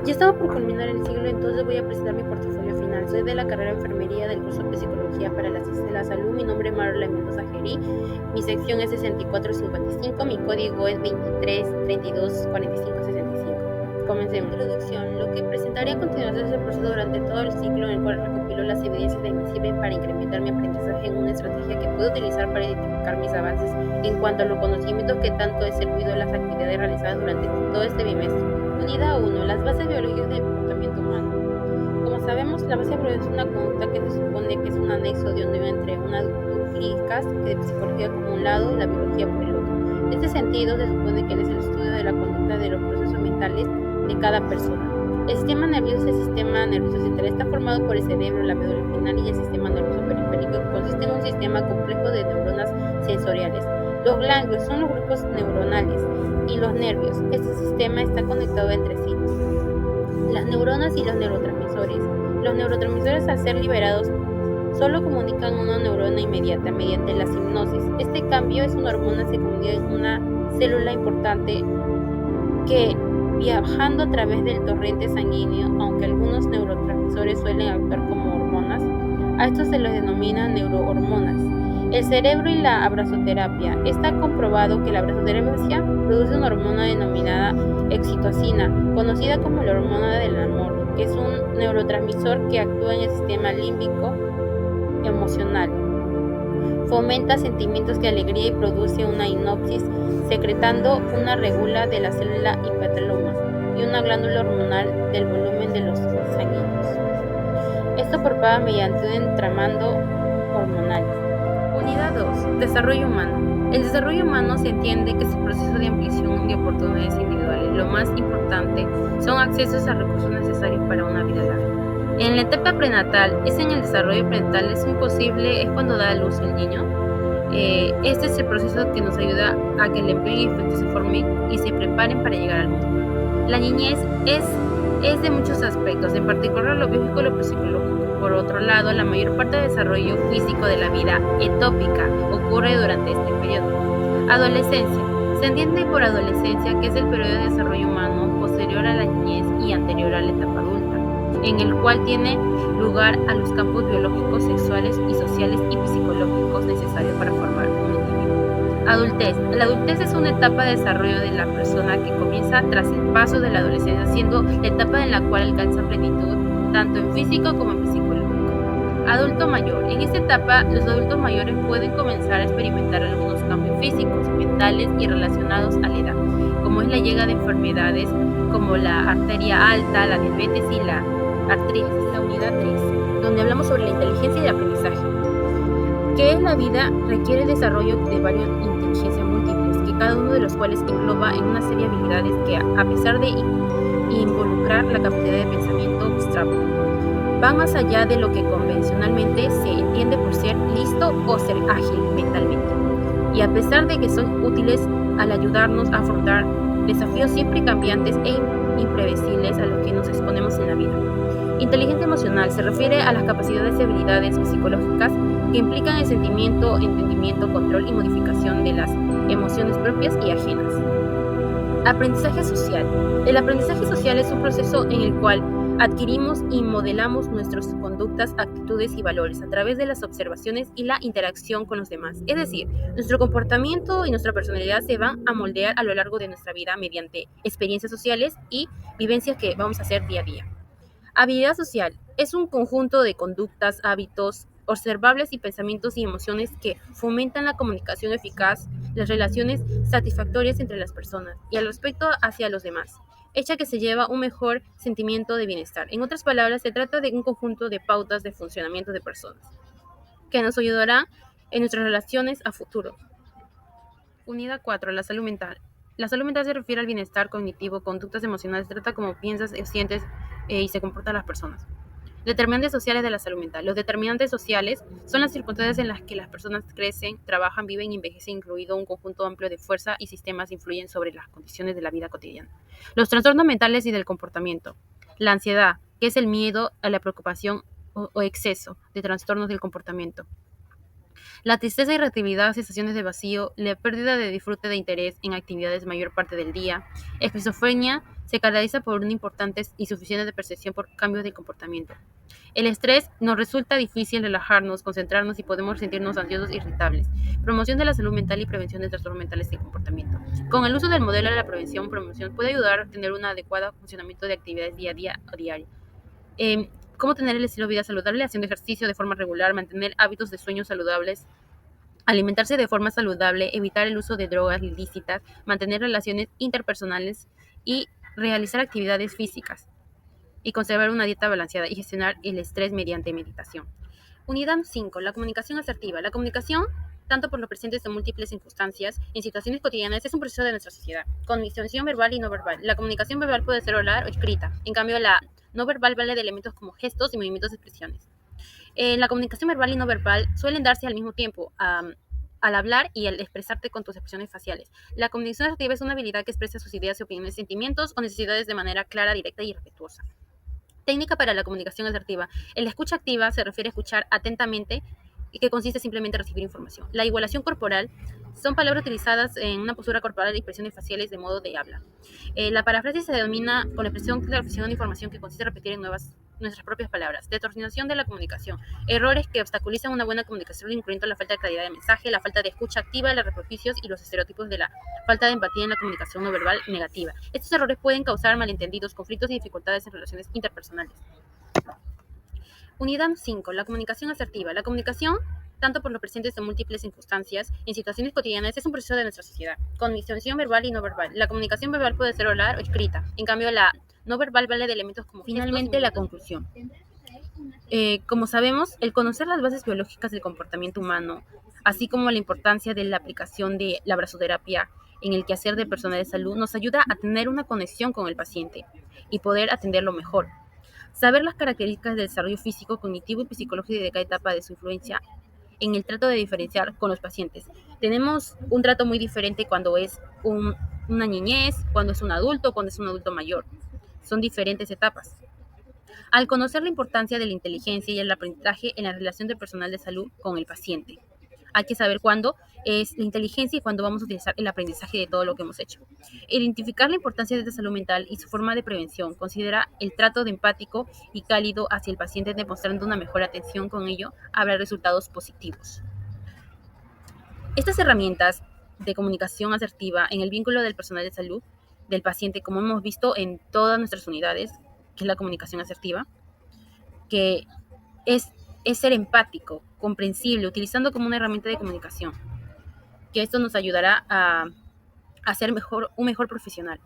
Ya estamos por culminar el siglo, entonces voy a presentar mi portafolio final. Soy de la carrera de enfermería del curso de psicología para la ciencia de la salud. Mi nombre es Marla Mendoza Gerí. Mi sección es 6455. Mi código es 23324565. Comencemos. Introducción. Lo que presentaré a continuación es el proceso durante todo el ciclo en el cual recopilo las evidencias que me sirven para incrementar mi aprendizaje en una estrategia que puedo utilizar para identificar mis avances en cuanto a los conocimientos que tanto he servido en las actividades realizadas durante todo este bimestre. Unidad 1. Las bases biológicas del comportamiento humano. Como sabemos, la base biológica es una conducta que se supone que es un anexo de unión entre una clínicas de psicología por un lado y la biología por el otro. En este sentido, se supone que es el estudio de la conducta de los procesos mentales de cada persona. El sistema nervioso central está formado por el cerebro, la médula espinal y el sistema nervioso periférico, que consiste en un sistema complejo de neuronas sensoriales. Los ganglios son los grupos neuronales y los nervios. Este sistema está conectado entre sí. Las neuronas y los neurotransmisores. Los neurotransmisores, al ser liberados, solo comunican una neurona inmediata mediante la sinapsis. Este cambio es una hormona secundaria en una célula importante que, viajando a través del torrente sanguíneo, aunque algunos neurotransmisores suelen actuar como hormonas, a estos se los denomina neurohormonas. El cerebro y la abrazoterapia. Está comprobado que la abrazoterapia produce una hormona denominada oxitocina, conocida como la hormona del amor, que es un neurotransmisor que actúa en el sistema límbico emocional. Fomenta sentimientos de alegría y produce una hipnosis, secretando una regula de la célula hipotalamo y una glándula hormonal del volumen de los sanguíneos. Esto propaga mediante un entramado hormonal. Unidad 2. Desarrollo humano. El desarrollo humano se entiende que es el proceso de ampliación de oportunidades individuales. Lo más importante son accesos a recursos necesarios para una vida larga. En la etapa prenatal, en el desarrollo prenatal es cuando da a luz el niño. Este es el proceso que nos ayuda a que el embrión y el feto se formen y se preparen para llegar al mundo. La niñez es de muchos aspectos, en particular lo biológico y lo psicológico. Por otro lado, la mayor parte del desarrollo físico de la vida etópica ocurre durante este periodo. Adolescencia. Se entiende por adolescencia que es el periodo de desarrollo humano posterior a la niñez y anterior a la etapa adulta, en el cual tiene lugar a los campos biológicos, sexuales y sociales y psicológicos necesarios para formar un individuo. Adultez. La adultez es una etapa de desarrollo de la persona que comienza tras el paso de la adolescencia, siendo la etapa en la cual alcanza plenitud tanto en físico como en psicológico. Adulto mayor. En esta etapa, los adultos mayores pueden comenzar a experimentar algunos cambios físicos, mentales y relacionados a la edad, como es la llegada de enfermedades como la arteria alta, la diabetes y la artritis. La unidad 3, donde hablamos sobre la inteligencia y el aprendizaje. ¿Qué es la vida? Requiere el desarrollo de varias inteligencias múltiples, que cada uno de los cuales engloba en una serie de habilidades que, a pesar de involucrar la capacidad de pensamiento abstracto, van más allá de lo que convencionalmente se entiende por ser listo o ser ágil mentalmente, y a pesar de que son útiles al ayudarnos a afrontar desafíos siempre cambiantes e imprevisibles a los que nos exponemos en la vida. Inteligencia emocional se refiere a las capacidades y habilidades psicológicas que implican el sentimiento, entendimiento, control y modificación de las emociones propias y ajenas. Aprendizaje social. El aprendizaje social es un proceso en el cual adquirimos y modelamos nuestras conductas, actitudes y valores a través de las observaciones y la interacción con los demás. Es decir, nuestro comportamiento y nuestra personalidad se van a moldear a lo largo de nuestra vida mediante experiencias sociales y vivencias que vamos a hacer día a día. Habilidad social es un conjunto de conductas, hábitos observables y pensamientos y emociones que fomentan la comunicación eficaz, las relaciones satisfactorias entre las personas y el respeto hacia los demás, hecha que se lleva un mejor sentimiento de bienestar. En otras palabras, se trata de un conjunto de pautas de funcionamiento de personas que nos ayudará en nuestras relaciones a futuro. Unidad 4. La salud mental. La salud mental se refiere al bienestar cognitivo, conductas emocionales, trata cómo piensas, sientes y se comportan las personas. Determinantes sociales de la salud mental. Los determinantes sociales son las circunstancias en las que las personas crecen, trabajan, viven y envejecen, incluido un conjunto amplio de fuerza y sistemas influyen sobre las condiciones de la vida cotidiana. Los trastornos mentales y del comportamiento. La ansiedad, que es el miedo a la preocupación o exceso de trastornos del comportamiento. La tristeza, irritabilidad, sensaciones de vacío, la pérdida de disfrute de interés en actividades mayor parte del día, esquizofrenia, se caracteriza por una importante y suficiente percepción por cambios de comportamiento. El estrés nos resulta difícil relajarnos, concentrarnos y podemos sentirnos ansiosos e irritables. Promoción de la salud mental y prevención de trastornos mentales y comportamiento. Con el uso del modelo de la promoción puede ayudar a tener un adecuado funcionamiento de actividades día a día o diario. Cómo tener el estilo de vida saludable, haciendo ejercicio de forma regular, mantener hábitos de sueño saludables, alimentarse de forma saludable, evitar el uso de drogas ilícitas, mantener relaciones interpersonales y realizar actividades físicas y conservar una dieta balanceada y gestionar el estrés mediante meditación. Unidad 5. La comunicación asertiva. La comunicación, tanto por los presentes en múltiples circunstancias, en situaciones cotidianas, es un proceso de nuestra sociedad, con distinción verbal y no verbal. La comunicación verbal puede ser oral o escrita. En cambio, la no verbal vale de elementos como gestos y movimientos de expresiones. La comunicación verbal y no verbal suelen darse al mismo tiempo, al hablar y al expresarte con tus expresiones faciales. La comunicación asertiva es una habilidad que expresa sus ideas, opiniones, sentimientos o necesidades de manera clara, directa y respetuosa. Técnica para la comunicación asertiva. La escucha activa se refiere a escuchar atentamente y que consiste simplemente en recibir información. La igualación corporal son palabras utilizadas en una postura corporal y expresiones faciales de modo de habla. La paráfrasis se denomina con la expresión de reflexión de información que consiste en repetir en nuestras propias palabras. Distorsionación de la comunicación. Errores que obstaculizan una buena comunicación, incluyendo la falta de claridad de mensaje, la falta de escucha activa, los prejuicios y los estereotipos de la falta de empatía en la comunicación no verbal negativa. Estos errores pueden causar malentendidos, conflictos y dificultades en relaciones interpersonales. Unidad 5. La comunicación asertiva. La comunicación, tanto por los presentes en múltiples circunstancias, en situaciones cotidianas, es un proceso de nuestra sociedad, con distinción verbal y no verbal. La comunicación verbal puede ser oral o escrita. En cambio, la no verbal vale de elementos como finalmente la conclusión. Como sabemos, el conocer las bases biológicas del comportamiento humano, así como la importancia de la aplicación de la brazoterapia en el quehacer del personal de salud, nos ayuda a tener una conexión con el paciente y poder atenderlo mejor. Saber las características del desarrollo físico, cognitivo y psicológico de cada etapa de su influencia en el trato de diferenciar con los pacientes. Tenemos un trato muy diferente cuando es una niñez, cuando es un adulto, cuando es un adulto mayor. Son diferentes etapas. Al conocer la importancia de la inteligencia y el aprendizaje en la relación del personal de salud con el paciente, hay que saber cuándo es la inteligencia y cuándo vamos a utilizar el aprendizaje de todo lo que hemos hecho. Identificar la importancia de la salud mental y su forma de prevención. Considera el trato de empático y cálido hacia el paciente, demostrando una mejor atención. Con ello habrá resultados positivos. Estas herramientas de comunicación asertiva en el vínculo del personal de salud del paciente, como hemos visto en todas nuestras unidades, que es la comunicación asertiva, que es ser empático, comprensible, utilizando como una herramienta de comunicación, que esto nos ayudará a ser un mejor profesional.